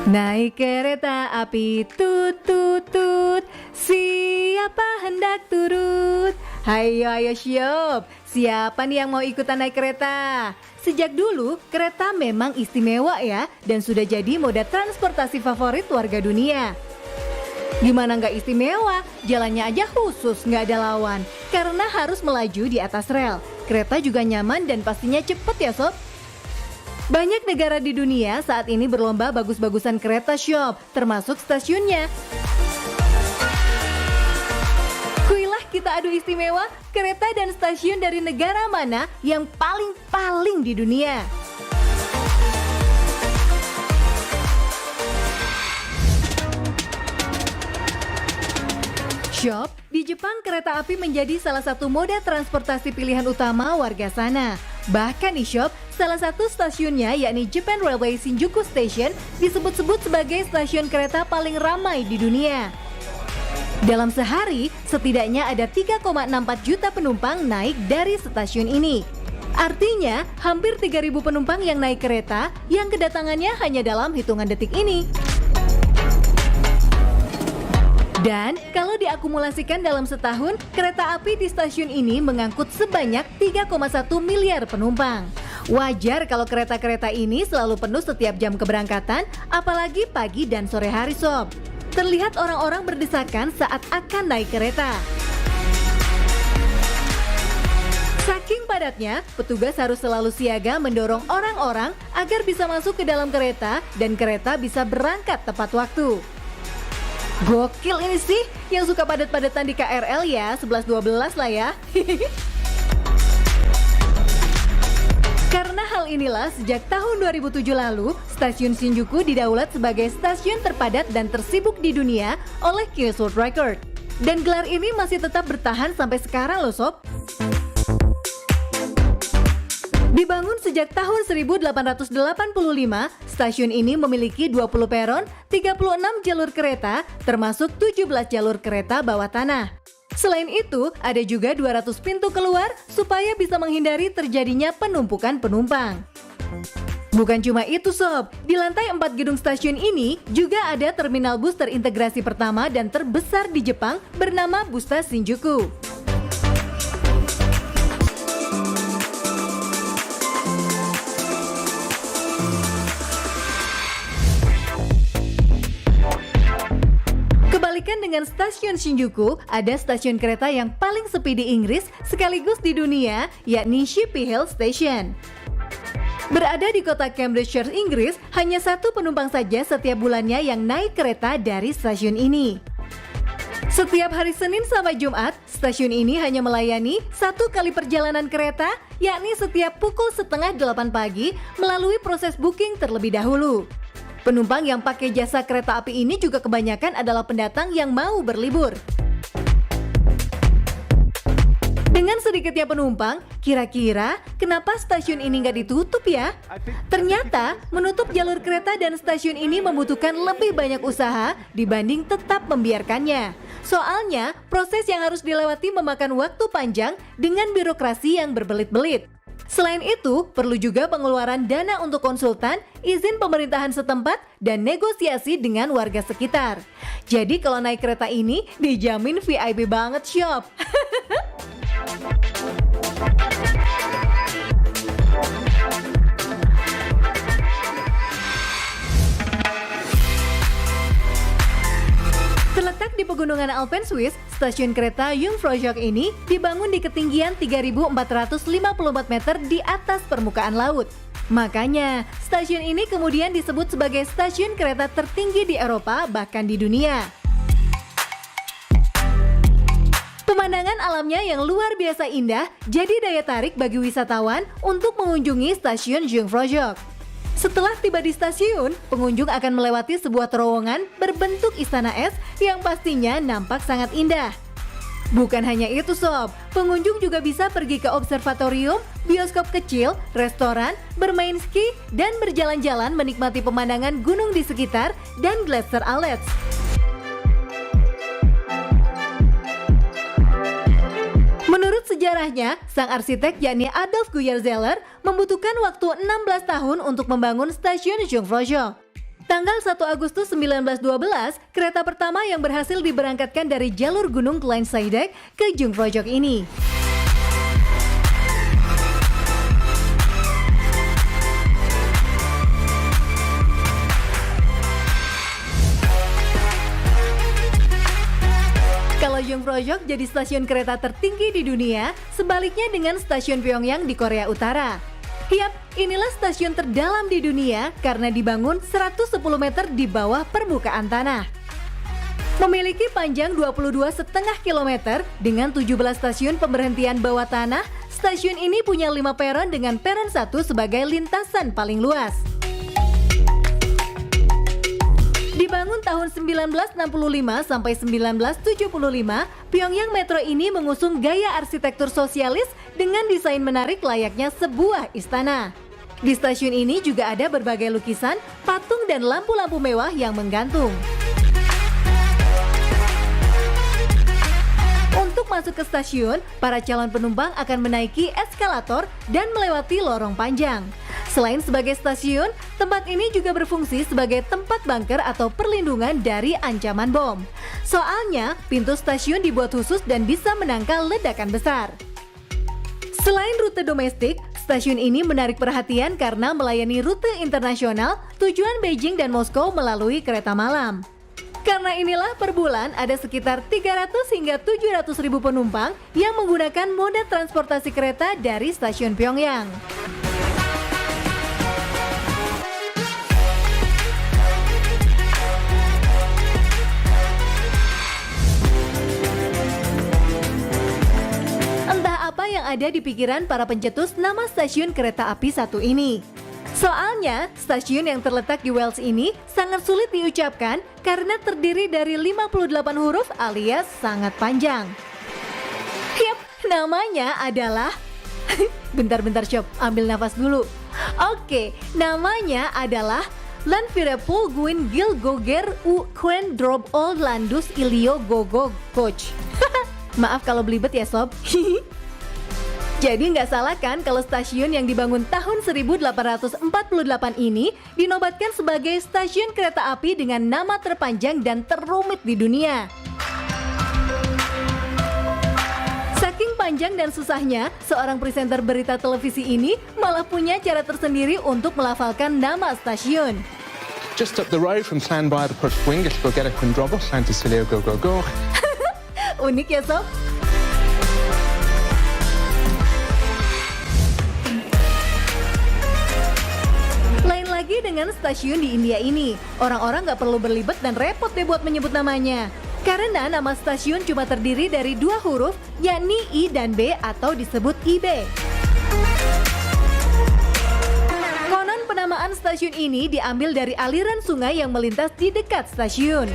Naik kereta api tut tut tut, siapa hendak turut? Hayo ayo syop, siapa nih yang mau ikutan naik kereta? Sejak dulu kereta memang istimewa ya, dan sudah jadi moda transportasi favorit warga dunia. Gimana nggak istimewa? Jalannya aja khusus nggak ada lawan, karena harus melaju di atas rel. Kereta juga nyaman dan pastinya cepet ya sob. Banyak negara di dunia saat ini berlomba bagus-bagusan kereta syop, termasuk stasiunnya. Kuilah kita adu istimewa, kereta dan stasiun dari negara mana yang paling di dunia. Syop, di Jepang kereta api menjadi salah satu moda transportasi pilihan utama warga sana. Bahkan di Syop, salah satu stasiunnya yakni Japan Railway Shinjuku Station disebut-sebut sebagai stasiun kereta paling ramai di dunia. Dalam sehari, setidaknya ada 3,64 juta penumpang naik dari stasiun ini. Artinya, hampir 3.000 penumpang yang naik kereta yang kedatangannya hanya dalam hitungan detik ini. Dan kalau diakumulasikan dalam setahun, kereta api di stasiun ini mengangkut sebanyak 3,1 miliar penumpang. Wajar kalau kereta-kereta ini selalu penuh setiap jam keberangkatan, apalagi pagi dan sore hari sob. Terlihat orang-orang berdesakan saat akan naik kereta. Saking padatnya, petugas harus selalu siaga mendorong orang-orang agar bisa masuk ke dalam kereta dan kereta bisa berangkat tepat waktu. Gokil ini sih, yang suka padat-padatan di KRL ya, 11-12 lah ya. Karena hal inilah, sejak tahun 2007 lalu, stasiun Shinjuku didaulat sebagai stasiun terpadat dan tersibuk di dunia oleh Guinness World Record. Dan gelar ini masih tetap bertahan sampai sekarang loh sob. Dibangun sejak tahun 1885, stasiun ini memiliki 20 peron, 36 jalur kereta, termasuk 17 jalur kereta bawah tanah. Selain itu, ada juga 200 pintu keluar supaya bisa menghindari terjadinya penumpukan penumpang. Bukan cuma itu sob, di lantai 4 gedung stasiun ini juga ada terminal bus terintegrasi pertama dan terbesar di Jepang bernama Busta Shinjuku. Kebalikan dengan stasiun Shinjuku, ada stasiun kereta yang paling sepi di Inggris sekaligus di dunia, yakni Shippey Hill Station. Berada di kota Cambridgeshire, Inggris, hanya satu penumpang saja setiap bulannya yang naik kereta dari stasiun ini. Setiap hari Senin sampai Jumat, stasiun ini hanya melayani satu kali perjalanan kereta, yakni setiap pukul 7:30 pagi melalui proses booking terlebih dahulu. Penumpang yang pakai jasa kereta api ini juga kebanyakan adalah pendatang yang mau berlibur. Dengan sedikitnya penumpang, kira-kira kenapa stasiun ini nggak ditutup ya? Ternyata menutup jalur kereta dan stasiun ini membutuhkan lebih banyak usaha dibanding tetap membiarkannya. Soalnya, proses yang harus dilewati memakan waktu panjang dengan birokrasi yang berbelit-belit. Selain itu, perlu juga pengeluaran dana untuk konsultan, izin pemerintahan setempat, dan negosiasi dengan warga sekitar. Jadi kalau naik kereta ini, dijamin VIP banget syop. Terletak di pegunungan Alpen Swiss, stasiun kereta Jungfraujoch ini dibangun di ketinggian 3.454 meter di atas permukaan laut. Makanya, stasiun ini kemudian disebut sebagai stasiun kereta tertinggi di Eropa bahkan di dunia. Pemandangan alamnya yang luar biasa indah jadi daya tarik bagi wisatawan untuk mengunjungi stasiun Jungfraujoch. Setelah tiba di stasiun, pengunjung akan melewati sebuah terowongan berbentuk istana es yang pastinya nampak sangat indah. Bukan hanya itu sob, pengunjung juga bisa pergi ke observatorium, bioskop kecil, restoran, bermain ski, dan berjalan-jalan menikmati pemandangan gunung di sekitar dan Glacier Alps. Menurut sejarahnya, sang arsitek yakni Adolf Guyer Zeller membutuhkan waktu 16 tahun untuk membangun stasiun Jungfraujoch. Tanggal 1 Agustus 1912, kereta pertama yang berhasil diberangkatkan dari jalur Gunung Kleinseidek ke Jungfraujoch ini. Kalau Jungfraujoch jadi stasiun kereta tertinggi di dunia, sebaliknya dengan stasiun Pyongyang di Korea Utara. Yap, inilah stasiun terdalam di dunia karena dibangun 110 meter di bawah permukaan tanah. Memiliki panjang 22,5 km dengan 17 stasiun pemberhentian bawah tanah, stasiun ini punya 5 peron dengan peron 1 sebagai lintasan paling luas. Dibangun tahun 1965 sampai 1975, Pyongyang Metro ini mengusung gaya arsitektur sosialis dengan desain menarik layaknya sebuah istana. Di stasiun ini juga ada berbagai lukisan, patung dan lampu-lampu mewah yang menggantung. Untuk masuk ke stasiun, para calon penumpang akan menaiki eskalator dan melewati lorong panjang. Selain sebagai stasiun, tempat ini juga berfungsi sebagai tempat bunker atau perlindungan dari ancaman bom. Soalnya, pintu stasiun dibuat khusus dan bisa menangkal ledakan besar. Selain rute domestik, stasiun ini menarik perhatian karena melayani rute internasional tujuan Beijing dan Moskow melalui kereta malam. Karena inilah per bulan ada sekitar 300 hingga 700 ribu penumpang yang menggunakan moda transportasi kereta dari stasiun Pyongyang. Yang ada di pikiran para pencetus nama stasiun kereta api satu ini. Soalnya, stasiun yang terletak di Wells ini sangat sulit diucapkan karena terdiri dari 58 huruf alias sangat panjang. Yap, namanya adalah... Bentar Sob, ambil nafas dulu. Oke, namanya adalah Landvirepol Guin Gil Goger U Quen Drop Old Landus Ilio Gogo Coach. Maaf kalau belibet ya Sob. Jadi nggak salah kan kalau stasiun yang dibangun tahun 1848 ini dinobatkan sebagai stasiun kereta api dengan nama terpanjang dan terumit di dunia. Saking panjang dan susahnya, seorang presenter berita televisi ini malah punya cara tersendiri untuk melafalkan nama stasiun. Just up the road from Llanfair the Push Wing, it's Borgetta Quindrobos, Santisilio Go Go Go. Unik ya Sob? Lagi dengan stasiun di India ini, orang-orang nggak perlu berlibet dan repot deh buat menyebut namanya. Karena nama stasiun cuma terdiri dari 2 huruf, yakni I dan B atau disebut IB. Konon penamaan stasiun ini diambil dari aliran sungai yang melintas di dekat stasiun.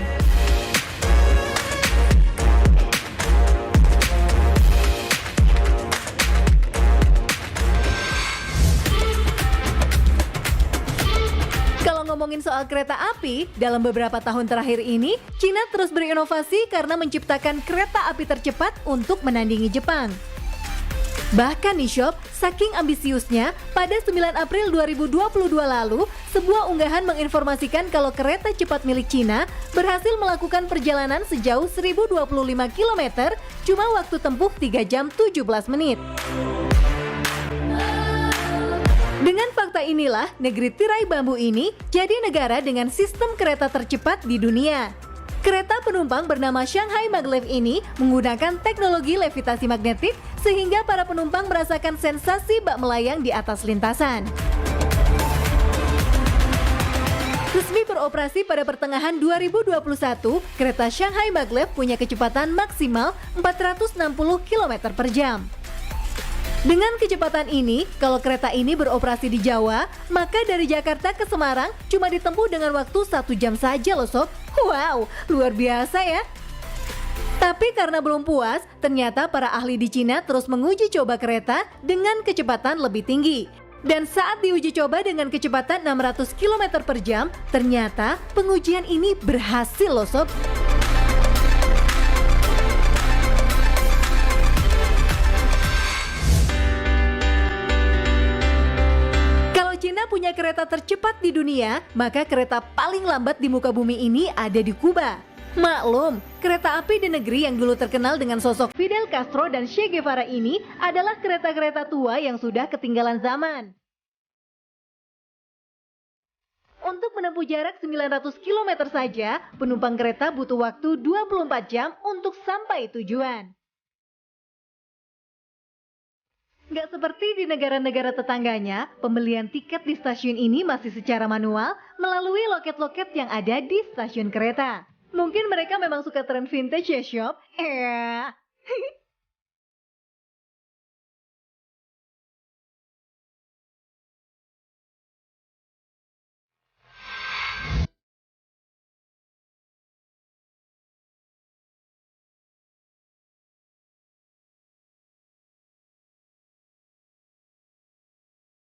Ngomongin soal kereta api, dalam beberapa tahun terakhir ini, Cina terus berinovasi karena menciptakan kereta api tercepat untuk menandingi Jepang. Bahkan nih Sob, saking ambisiusnya, pada 9 April 2022 lalu, sebuah unggahan menginformasikan kalau kereta cepat milik Cina berhasil melakukan perjalanan sejauh 1025 km, cuma waktu tempuh 3 jam 17 menit. Dengan fakta inilah, negeri tirai bambu ini jadi negara dengan sistem kereta tercepat di dunia. Kereta penumpang bernama Shanghai Maglev ini menggunakan teknologi levitasi magnetik sehingga para penumpang merasakan sensasi bak melayang di atas lintasan. Resmi beroperasi pada pertengahan 2021, kereta Shanghai Maglev punya kecepatan maksimal 460 km per jam. Dengan kecepatan ini, kalau kereta ini beroperasi di Jawa, maka dari Jakarta ke Semarang cuma ditempuh dengan waktu 1 jam saja loh Sob. Wow, luar biasa ya. Tapi karena belum puas, ternyata para ahli di Cina terus menguji coba kereta dengan kecepatan lebih tinggi. Dan saat diuji coba dengan kecepatan 600 km per jam, ternyata pengujian ini berhasil loh Sob. Cina punya kereta kereta tercepat di dunia, maka kereta paling lambat di muka bumi ini ada di Kuba. Maklum, kereta api di negeri yang dulu terkenal dengan sosok Fidel Castro dan Che Guevara ini adalah kereta-kereta tua yang sudah ketinggalan zaman. Untuk menempuh jarak 900 km saja, penumpang kereta butuh waktu 24 jam untuk sampai tujuan. Nggak seperti di negara-negara tetangganya, pembelian tiket di stasiun ini masih secara manual melalui loket-loket yang ada di stasiun kereta. Mungkin mereka memang suka tren vintage ya, Shop?